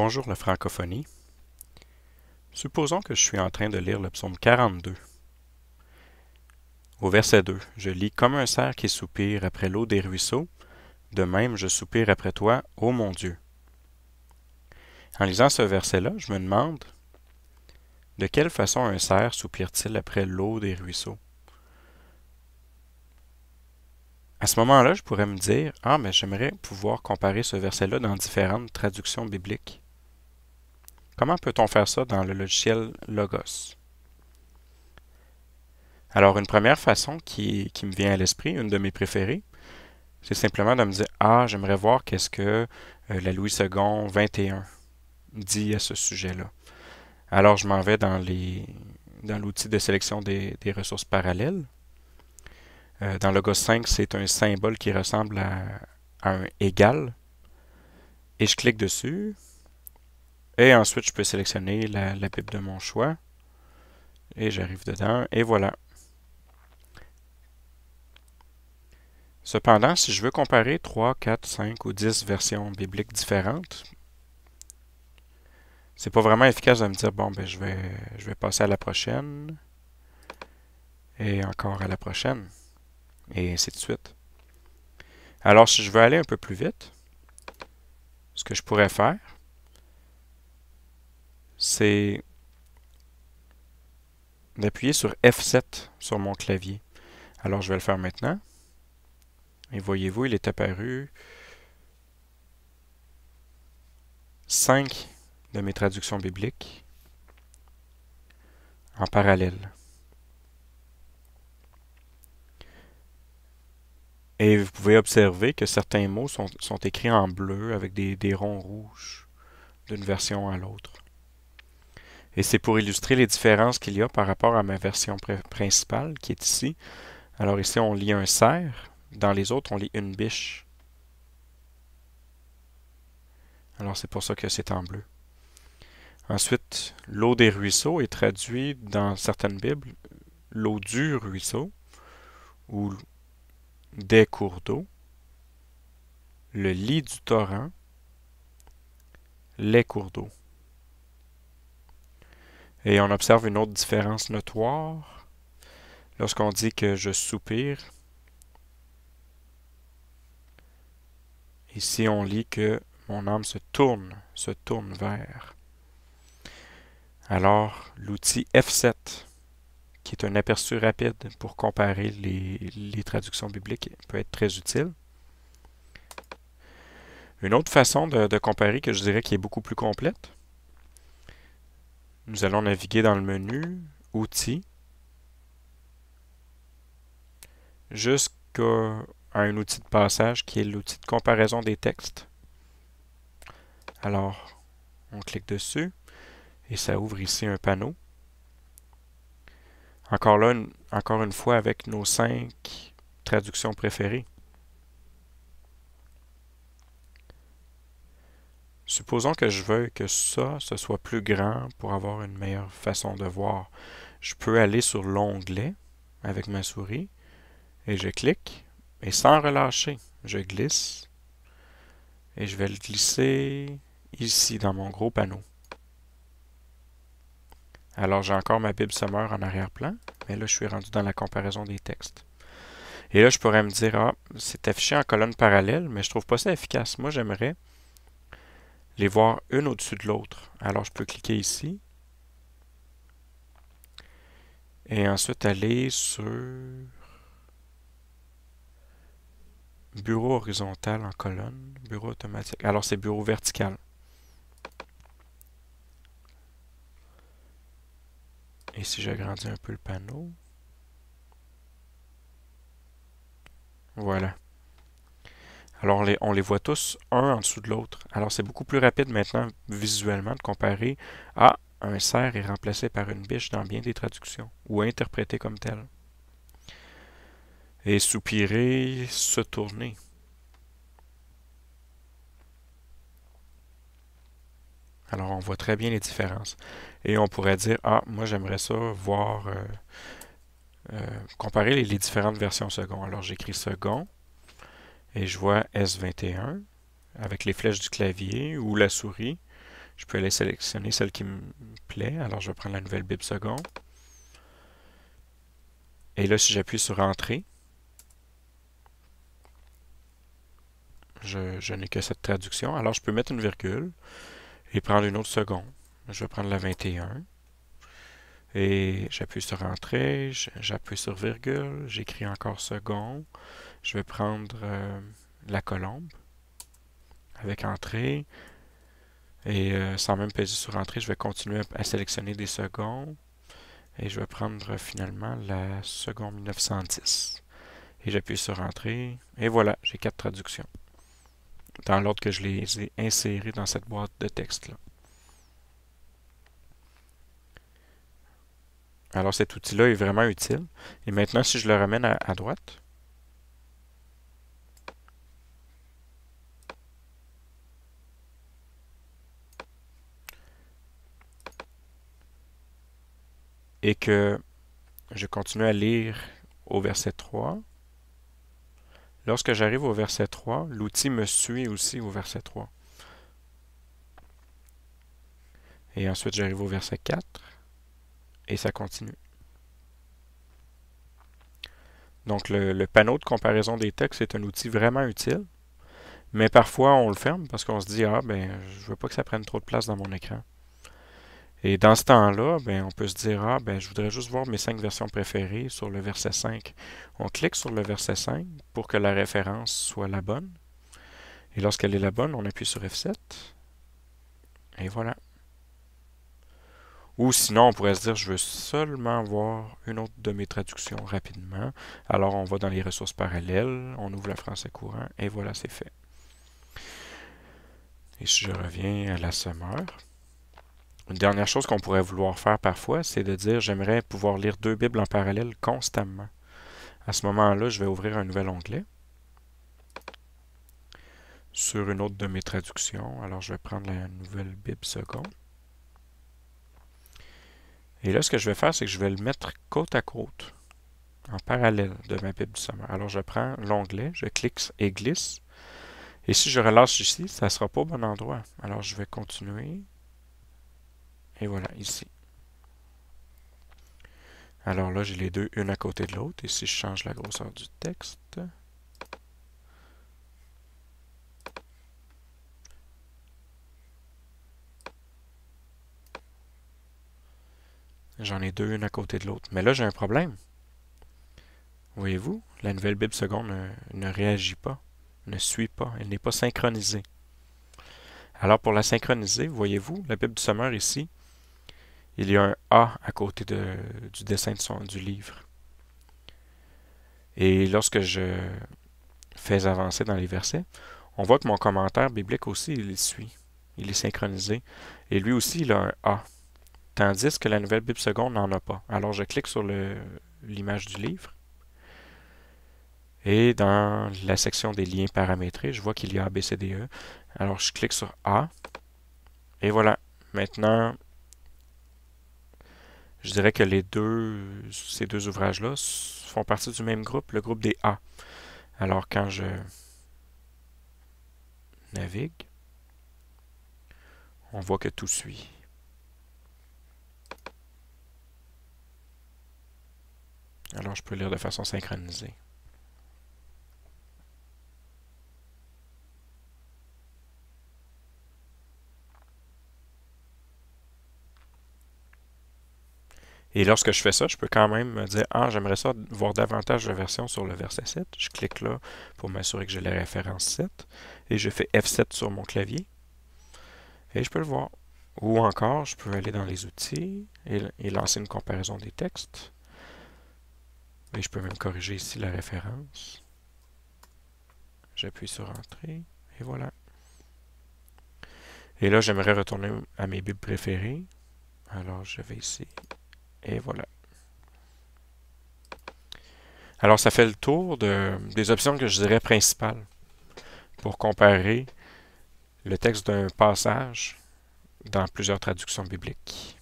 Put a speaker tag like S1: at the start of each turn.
S1: Bonjour la francophonie. Supposons que je suis en train de lire le psaume 42. Au verset 2, je lis « Comme un cerf qui soupire après l'eau des ruisseaux, de même je soupire après toi, ô mon Dieu. » En lisant ce verset-là, je me demande de quelle façon un cerf soupire-t-il après l'eau des ruisseaux? À ce moment-là, je pourrais me dire « Ah, mais j'aimerais pouvoir comparer ce verset-là dans différentes traductions bibliques. » Comment peut-on faire ça dans le logiciel Logos? Alors, une première façon qui me vient à l'esprit, une de mes préférées, c'est simplement de me dire, ah, j'aimerais voir qu'est-ce que la Louis II 21 dit à ce sujet-là. Alors, je m'en vais dans l'outil de sélection des ressources parallèles. Dans Logos 5, c'est un symbole qui ressemble à un égal. Et je clique dessus. Et ensuite, je peux sélectionner la Bible de mon choix. Et j'arrive dedans. Et voilà. Cependant, si je veux comparer 3, 4, 5 ou 10 versions bibliques différentes, c'est pas vraiment efficace de me dire, bon, ben, je vais passer à la prochaine, et encore à la prochaine, et ainsi de suite. Alors, si je veux aller un peu plus vite, ce que je pourrais faire, c'est d'appuyer sur F7 sur mon clavier. Alors, je vais le faire maintenant. Et voyez-vous, il est apparu 5 de mes traductions bibliques en parallèle. Et vous pouvez observer que certains mots sont écrits en bleu avec des ronds rouges d'une version à l'autre. Et c'est pour illustrer les différences qu'il y a par rapport à ma version principale qui est ici. Alors ici, on lit un cerf. Dans les autres, on lit une biche. Alors c'est pour ça que c'est en bleu. Ensuite, l'eau des ruisseaux est traduit dans certaines Bibles l'eau du ruisseau ou des cours d'eau, le lit du torrent, les cours d'eau. Et on observe une autre différence notoire lorsqu'on dit que je soupire. Ici, on lit que mon âme se tourne vers. Alors, l'outil F7, qui est un aperçu rapide pour comparer les traductions bibliques, peut être très utile. Une autre façon de comparer que je dirais qui est beaucoup plus complète, nous allons naviguer dans le menu Outils jusqu'à un outil de passage qui est l'outil de comparaison des textes. Alors, on clique dessus et ça ouvre ici un panneau. Encore là, encore une fois avec nos 5 traductions préférées. Supposons que je veuille que ce soit plus grand pour avoir une meilleure façon de voir. Je peux aller sur l'onglet avec ma souris et je clique et sans relâcher, je glisse et je vais le glisser ici dans mon gros panneau. Alors j'ai encore ma Bible Summer en arrière-plan, mais là je suis rendu dans la comparaison des textes. Et là je pourrais me dire, ah, c'est affiché en colonne parallèle, mais je trouve pas ça efficace. Moi j'aimerais les voir une au-dessus de l'autre. Alors je peux cliquer ici et ensuite aller sur bureau horizontal en colonne, bureau automatique. Alors c'est bureau vertical. Et si j'agrandis un peu le panneau, voilà. Alors on les voit tous un en dessous de l'autre. Alors c'est beaucoup plus rapide maintenant visuellement de comparer à un cerf est remplacé par une biche dans bien des traductions ou interprété comme tel. Et soupirer, se tourner. Alors on voit très bien les différences. Et on pourrait dire, ah, moi j'aimerais ça voir, comparer les différentes versions second. Alors j'écris second et je vois S21 avec les flèches du clavier ou la souris Je peux aller sélectionner celle qui me plaît. Alors, je vais prendre la Nouvelle Bible seconde. Et là, si j'appuie sur Entrée, je n'ai que cette traduction. Alors, je peux mettre une virgule et prendre une autre seconde. Je vais prendre la 21. Et j'appuie sur Entrée, j'appuie sur virgule, j'écris encore seconde. Je vais prendre la colombe avec Entrée. Et sans même peser sur Entrée, je vais continuer à sélectionner des secondes. Et je vais prendre finalement la seconde 1910. Et j'appuie sur Entrée. Et voilà, j'ai 4 traductions. Dans l'ordre que je les ai insérées dans cette boîte de texte-là. Alors cet outil-là est vraiment utile. Et maintenant, si je le ramène à droite, et que je continue à lire au verset 3, lorsque j'arrive au verset 3, l'outil me suit aussi au verset 3. Et ensuite, j'arrive au verset 4, et ça continue. Donc, le panneau de comparaison des textes est un outil vraiment utile, mais parfois, on le ferme parce qu'on se dit, ah, ben, je veux pas que ça prenne trop de place dans mon écran. Et dans ce temps-là, ben, on peut se dire, ah, ben, je voudrais juste voir mes 5 versions préférées sur le verset 5. On clique sur le verset 5 pour que la référence soit la bonne. Et lorsqu'elle est la bonne, on appuie sur F7. Et voilà. Ou sinon, on pourrait se dire, je veux seulement voir une autre de mes traductions rapidement. Alors, on va dans les ressources parallèles, on ouvre le français courant, et voilà, c'est fait. Et si je reviens à la Semeur, une dernière chose qu'on pourrait vouloir faire parfois, c'est de dire, j'aimerais pouvoir lire 2 Bibles en parallèle constamment. À ce moment-là, je vais ouvrir un nouvel onglet sur une autre de mes traductions. Alors, je vais prendre la Nouvelle Bible seconde. Et là, ce que je vais faire, c'est que je vais le mettre côte à côte, en parallèle de ma Bible du Semeur. Alors, je prends l'onglet, je clique et glisse. Et si je relâche ici, ça ne sera pas au bon endroit. Alors, je vais continuer. Et voilà, ici. Alors là, j'ai les deux, une à côté de l'autre. Et si je change la grosseur du texte, j'en ai deux, une à côté de l'autre. Mais là, j'ai un problème. Voyez-vous, la Nouvelle Bible seconde ne réagit pas, ne suit pas, elle n'est pas synchronisée. Alors pour la synchroniser, voyez-vous, la Bible du Semeur ici, il y a un A à côté du dessin du livre. Et lorsque je fais avancer dans les versets, on voit que mon commentaire biblique aussi, il suit. Il est synchronisé. Et lui aussi, il a un A. Tandis que la Nouvelle Bible seconde n'en a pas. Alors je clique sur l'image du livre. Et dans la section des liens paramétrés, je vois qu'il y a ABCDE. Alors je clique sur A. Et voilà. Maintenant, je dirais que ces deux ouvrages-là font partie du même groupe, le groupe des A. Alors quand je navigue, on voit que tout suit. Alors je peux lire de façon synchronisée. Et lorsque je fais ça, je peux quand même me dire, ah, j'aimerais ça voir davantage de versions sur le verset 7. Je clique là pour m'assurer que j'ai la référence 7. Et je fais F7 sur mon clavier. Et je peux le voir. Ou encore, je peux aller dans les outils et lancer une comparaison des textes. Et je peux même corriger ici la référence. J'appuie sur Entrée. Et voilà. Et là, j'aimerais retourner à mes bibles préférées. Alors, je vais ici. Et voilà. Alors, ça fait le tour des options que je dirais principales pour comparer le texte d'un passage dans plusieurs traductions bibliques.